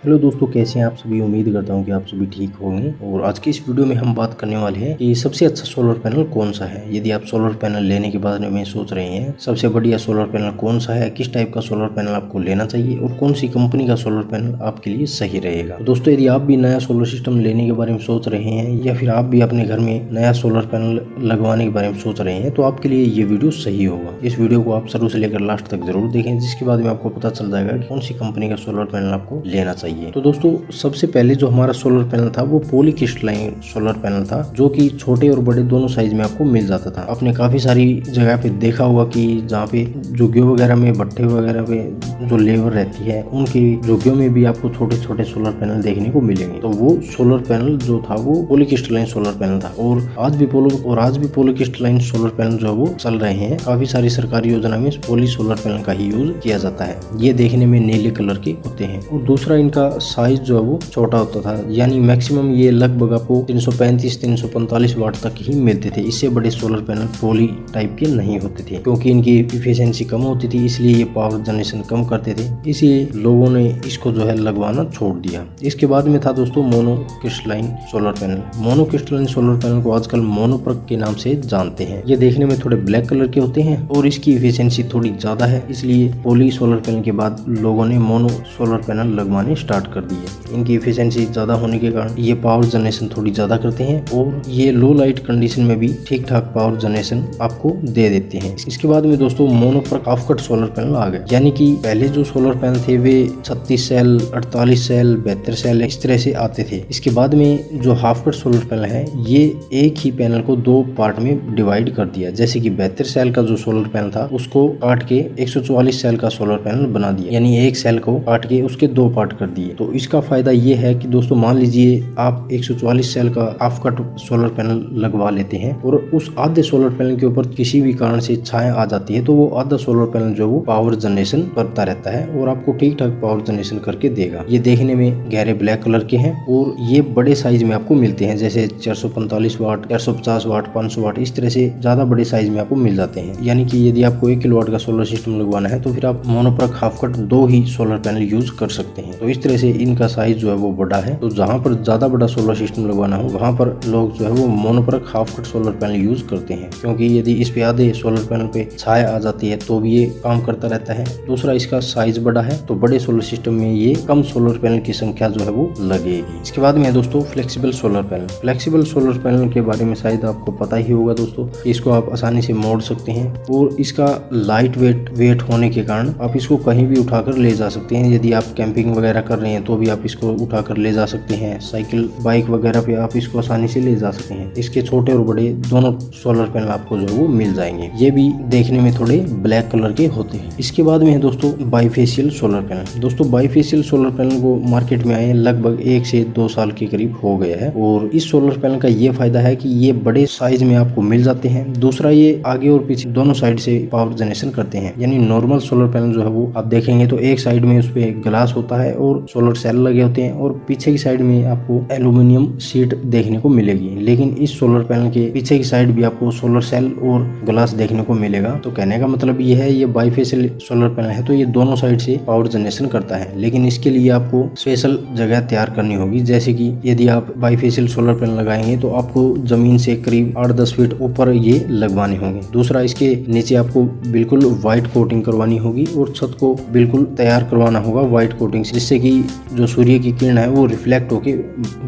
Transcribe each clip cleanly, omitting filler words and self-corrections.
Hello दोस्तों, कैसे हैं आप सभी। उम्मीद करता हूं कि आप सभी ठीक होंगे। और आज की इस वीडियो में हम बात करने वाले हैं कि सबसे अच्छा सोलर पैनल कौन सा है। यदि आप सोलर पैनल लेने के बारे में सोच रहे हैं, सबसे बढ़िया सोलर पैनल कौन सा है, किस टाइप का सोलर पैनल आपको लेना चाहिए और कौन सी कंपनी का सोलर पैनल आपके लिए सही रहेगा। तो दोस्तों, यदि आप भी नया सोलर सिस्टम लेने के बारे में सोच रहे हैं या फिर आप भी अपने घर में नया सोलर पैनल लगवाने के बारे में सोच रहे हैं, तो आपके लिए ये वीडियो सही होगा। इस वीडियो को आप शुरू से लेकर लास्ट तक जरूर देखें, जिसके बाद में आपको पता चल जाएगा कि कौन सी कंपनी का सोलर पैनल आपको लेना चाहिए। तो दोस्तों, सबसे पहले जो हमारा सोलर पैनल था वो पॉलीक्रिस्टलाइन सोलर पैनल था, जो कि छोटे और बड़े दोनों साइज में आपको मिल जाता था। आपने काफी सारी जगह पे देखा होगा कि जहाँ पे झुग्गियों वगैरह में, भट्टे वगैरह पे जो लेबर रहती है, उनकी झुग्गियों में भी आपको छोटे छोटे सोलर पैनल देखने को मिलेंगे। तो वो सोलर पैनल जो था वो पॉलीक्रिस्टलाइन सोलर पैनल था। और आज भी पॉलीक्रिस्टलाइन सोलर पैनल जो है वो चल रहे हैं। काफी सारी सरकारी योजना में पॉली सोलर पैनल का ही यूज किया जाता है। ये देखने में नीले कलर के होते हैं। और दूसरा, इनका साइज जो है वो छोटा होता था, यानी मैक्सिमम ये लगभग आपको 335-345 वाट तक ही मिलते थे। इससे बड़े सोलर पैनल पॉली टाइप के नहीं होते थे, क्योंकि इनकी इफिशिएंसी कम होती थी, इसलिए ये पावर जनरेशन कम करते थे। इसलिए लोगों ने इसको जो है लगवाना छोड़ दिया। इसके बाद में था दोस्तों monocrystalline solar panel. Monocrystalline solar panel को आजकल मोनोप्रक के नाम से जानते हैं। ये देखने में थोड़े ब्लैक कलर के होते हैं और इसकी इफिशिएंसी थोड़ी ज्यादा है, इसलिए पॉली सोलर पैनल के बाद लोगों ने मोनो सोलर पैनल लगवाने स्टार्ट कर दिए। इनकी इफिशिएंसी ज्यादा होने के कारण ये पावर जनरेशन थोड़ी ज्यादा करते हैं और ये लो लाइट कंडीशन में भी ठीक ठाक पावर जनरेशन आपको दे देते हैं। इसके बाद में दोस्तों मोनोप्रक हाफ कट सोलर पैनल आ गए। यानी कि पहले जो सोलर पैनल थे वे 36 सेल, 48 सेल, 72 सेल इस तरह से आते थे। इसके बाद में जो हाफ कट सोलर पैनल है, ये एक ही पैनल को दो पार्ट में डिवाइड कर दिया। जैसे कि 72 सेल का जो सोलर पैनल था उसको काट के 144 सेल का सोलर पैनल बना दिया, यानी एक सेल को काट के उसके दो पार्ट कर दिए। तो इसका फायदा ये है कि दोस्तों, मान लीजिए आप 144 सेल का हाफ कट सोलर पैनल लगवा लेते हैं और उस आधे सोलर पैनल के ऊपर किसी भी कारण से छाया आ जाती है, तो वो आधा सोलर पैनल जो वो पावर जनरेशन करता रहता है और आपको ठीक ठाक पावर जनरेशन करके देगा। ये देखने में गहरे ब्लैक कलर के हैं और ये बड़े साइज में आपको मिलते हैं, जैसे 445 वाट, 450 वाट, 500 वाट, इस तरह से ज्यादा बड़े साइज में आपको मिल जाते हैं। यानी कि यदि आपको 1 किलोवाट का सोलर सिस्टम लगवाना है तो फिर आप मोनोप्रक हाफ कट 2 ही सोलर पैनल यूज कर सकते हैं। तो इस तरह से इनका साइज जो है वो बड़ा है। तो जहाँ पर ज्यादा बड़ा सोलर सिस्टम लगवाना हो, वहाँ पर लोग जो है वो मोनोप्रक half cut solar panel use करते हैं, क्योंकि यदि इस पे आधे सोलर पैनल पे छाया आ जाती है तो भी ये काम करता रहता है। दूसरा, इसका साइज बड़ा है, तो बड़े सोलर सिस्टम में ये कम सोलर पैनल की संख्या जो है वो लगेगी। इसके बाद में है दोस्तों flexible solar panel. Flexible solar panel के बारे में शायद आपको पता ही होगा दोस्तों। इसको आप आसानी से मोड़ सकते हैं और इसका लाइट वेट होने के कारण आप इसको कहीं भी उठाकर ले जा सकते हैं। यदि आप कैंपिंग वगैरह कर रहे हैं तो भी आप इसको उठाकर ले जा सकते हैं। साइकिल, बाइक वगैरह पे आप इसको आसानी से ले जा सकते हैं। इसके छोटे और बड़े दोनों सोलर पैनल आपको जो है वो मिल जाएंगे। ये भी देखने में थोड़े ब्लैक कलर के होते हैं। इसके बाद में है दोस्तों बाईफेशियल सोलर पैनल। दोस्तों, बाईफेशियल सोलर पैनल को मार्केट में आए लगभग 1 से 2 साल के करीब हो गया है और इस सोलर पैनल का ये फायदा है कि ये बड़े साइज में आपको मिल जाते हैं। दूसरा, ये आगे और पीछे दोनों साइड से पावर जनरेशन करते हैं। यानी नॉर्मल सोलर पैनल जो है वो आप देखेंगे तो एक साइड में उस पे ग्लास होता है और सोलर सेल लगे होते हैं और पीछे की साइड में आपको एल्यूमिनियम शीट देखने को मिलेगी। लेकिन इस सोलर पैनल के पीछे की साइड भी आपको सोलर सेल और ग्लास देखने को मिलेगा। तो कहने का मतलब ये है, ये बाईफेशियल सोलर पैनल है तो ये दोनों साइड से पावर जनरेशन करता है। लेकिन इसके लिए आपको स्पेशल जगह तैयार करनी होगी। जैसे कि यदि आप बाईफेशियल सोलर पैनल लगाएंगे तो आपको जमीन से करीब 8-10 फीट ऊपर ये लगवाने होंगे। दूसरा, इसके नीचे आपको बिल्कुल व्हाइट कोटिंग करवानी होगी और छत को बिल्कुल तैयार करवाना होगा व्हाइट कोटिंग से, जिससे कि जो सूर्य की किरण है वो रिफ्लेक्ट होके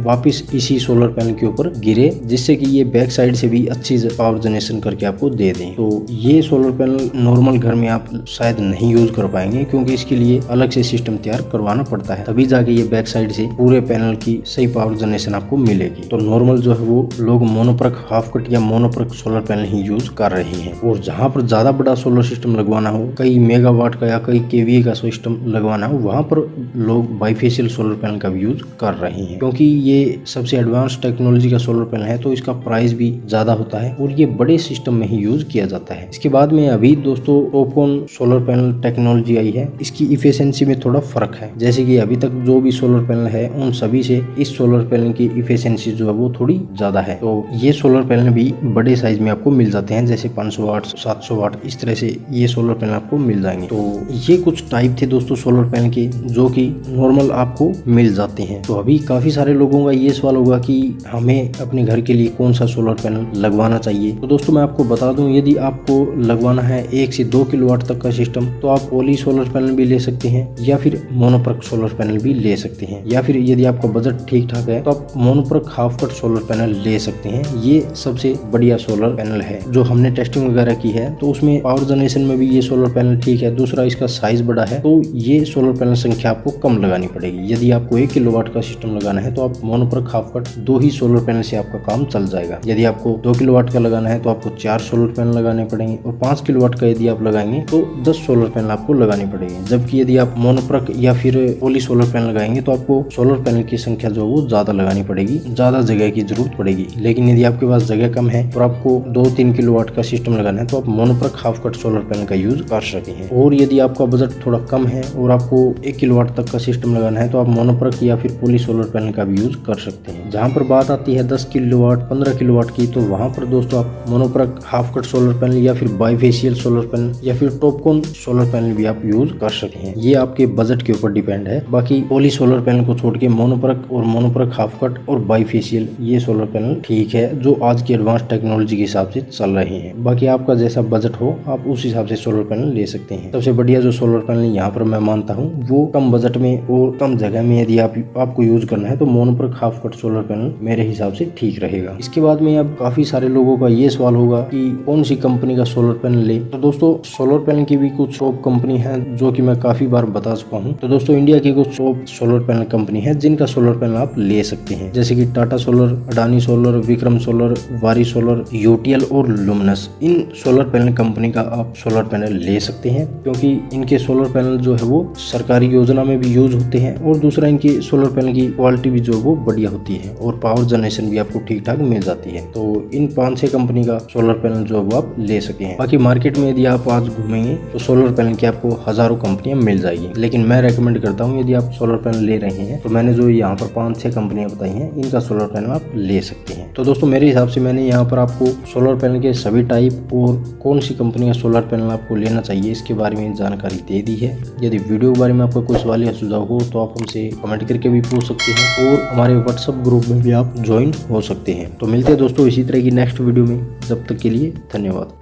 वापस इसी सोलर पैनल के ऊपर गिरे, जिससे कि ये बैक साइड से भी अच्छी पावर जनरेशन करके आपको दे दें। तो ये सोलर पैनल नॉर्मल घर में आप शायद नहीं यूज कर पाएंगे, क्योंकि इसके लिए अलग से सिस्टम तैयार करवाना पड़ता है, तभी जाके ये बैक साइड से पूरे पैनल की सही पावर जनरेशन आपको मिलेगी। तो नॉर्मल जो है वो लोग मोनोप्रक हाफ कट या मोनोप्रक सोलर पैनल ही यूज कर रहे हैं। और जहाँ पर ज्यादा बड़ा सोलर सिस्टम लगवाना हो, कई मेगावाट का या कई केवीए का सिस्टम लगवाना हो, वहाँ पर लोग बाईफेशियल सोलर पैनल का यूज कर रहे हैं, क्योंकि ये सबसे एडवांस टेक्नोलॉजी का सोलर पैनल है तो इसका प्राइस भी ज्यादा होता है और ये बड़े सिस्टम में ही यूज किया जाता है। इसके बाद में अभी दोस्तों टॉपकॉन सोलर पैनल टेक्नोलॉजी आई है। इसकी इफिशिएंसी में थोड़ा फर्क है। जैसे कि अभी तक जो भी सोलर पैनल है उन सभी से इस सोलर पैनल की इफिशिएंसी जो है वो थोड़ी ज्यादा है। तो ये सोलर पैनल भी बड़े साइज में आपको मिल जाते हैं, जैसे 500 वाट, 700 वाट, इस तरह से ये सोलर पैनल आपको मिल जाएंगे। तो ये कुछ टाइप थे दोस्तों सोलर पैनल के, जो कि नॉर्मल आपको मिल जाते हैं। तो अभी काफी सारे लोगों का ये सवाल होगा कि हमें अपने घर के लिए कौन सा सोलर पैनल लगवाना चाहिए। तो दोस्तों मैं आपको बता दूं, यदि आपको लगवाना है 1 से 2 किलोवाट तक का सिस्टम, तो आप पॉली सोलर पैनल भी ले सकते हैं या फिर मोनोप्रक सोलर पैनल भी ले सकते हैं, या फिर यदि आपका बजट ठीक ठाक है तो आप मोनोप्रक हाफ कट सोलर पैनल ले सकते हैं। ये सबसे बढ़िया सोलर पैनल है। जो हमने टेस्टिंग वगैरह की है तो उसमें पावर जनरेशन में भी ये सोलर पैनल ठीक है। दूसरा, इसका साइज बड़ा है, तो ये सोलर पैनल संख्या आपको कम लगानी पड़ेगी। यदि आपको 1 किलोवाट का सिस्टम लगाना है तो आप मोनोप्रक हाफ कट 2 ही सोलर पैनल से आपका काम चल जाएगा। यदि आपको 2 किलोवाट का लगाना है तो आपको 4 सोलर पैनल लगाने पड़ेंगे, और 5 किलोवाट का यदि आप लगाएंगे तो 10 सोलर पैनल आपको लगाने पड़ेंगे। जबकि यदि आप मोनोप्रक या फिर पॉली सोलर पैनल लगाएंगे तो आपको सोलर पैनल की संख्या जो है वो ज्यादा लगानी पड़ेगी, ज्यादा जगह की जरूरत पड़ेगी। लेकिन यदि आपके पास जगह कम है और आपको 2-3 किलोवाट का सिस्टम लगाना है तो आप मोनोप्रक हाफ कट सोलर पैनल का यूज कर सकते हैं। और यदि आपका बजट थोड़ा कम है और आपको 1 किलोवाट तक का सिस्टम लगाना है तो आप मोनोप्रक या फिर पॉली सोलर पैनल का भी यूज कर सकते हैं। जहाँ पर बात आती है 10 किलोवाट 15 किलोवाट की, तो वहाँ पर दोस्तों आप मोनोप्रक हाफ कट सोलर पैनल या फिर बाईफेशियल सोलर पैनल या फिर टॉपकॉन सोलर पैनल भी आप यूज कर सकते हैं। ये आपके बजट के ऊपर डिपेंड है। बाकी पॉली सोलर पैनल को छोड़ के मोनोप्रक और मोनोप्रक हाफ कट और बाईफेशियल ये सोलर पैनल ठीक है, जो आज की एडवांस टेक्नोलॉजी के हिसाब से चल रहे हैं। बाकी आपका जैसा बजट हो आप उस हिसाब से सोलर पैनल ले सकते हैं। सबसे बढ़िया जो सोलर पैनल यहाँ पर मैं मानता हूँ वो कम बजट में और कम जगह में यदि आपको यूज करना है तो मोनोप्रक हाफ कट सोलर पैनल मेरे हिसाब से ठीक रहेगा। इसके बाद में अब काफी सारे लोगों का ये सवाल होगा कि कौन सी कंपनी का सोलर पैनल ले। तो दोस्तों सोलर पैनल की भी कुछ टॉप कंपनी है जो कि मैं काफी बार बता चुका हूँ। तो दोस्तों इंडिया की कुछ टॉप सोलर पैनल कंपनी है जिनका सोलर पैनल आप ले सकते हैं, जैसे कि Tata solar, Adani solar, Vikram solar, वारी सोलर, यूटीएल और लुमिनस। इन सोलर पैनल कंपनी का आप सोलर पैनल ले सकते हैं क्योंकि इनके सोलर पैनल जो है वो सरकारी योजना में भी यूज होते हैं, और दूसरा इनकी सोलर पैनल की क्वालिटी भी जो है वो बढ़िया होती है और पावर जनरेशन भी आपको ठीक ठाक मिल जाती है। तो इन 5-6 कंपनी का सोलर पैनल जो है वो आप ले सकते हैं। बाकी मार्केट में यदि आप आज घूमेंगे तो सोलर पैनल की आपको हजारों कंपनियां मिल जाएगी, लेकिन मैं रेकमेंड करता हूं यदि आप सोलर पैनल ले रहे हैं तो मैंने जो यहाँ पर 5-6 कंपनियां बताई हैं इनका सोलर पैनल आप ले सकते हैं। तो दोस्तों मेरे हिसाब से मैंने यहाँ पर आपको सोलर पैनल के सभी टाइप और कौन सी कंपनी का सोलर पैनल आपको लेना चाहिए इसके बारे में जानकारी दे दी है। यदि वीडियो के बारे में आपका कोई सवाल या सुझाव हो तो आप हमसे कमेंट करके भी पूछ सकते हैं, और हमारे व्हाट्सएप ग्रुप में भी आप ज्वाइन हो सकते हैं। तो मिलते हैं दोस्तों इसी तरह की नेक्स्ट वीडियो में, जब तक के लिए धन्यवाद।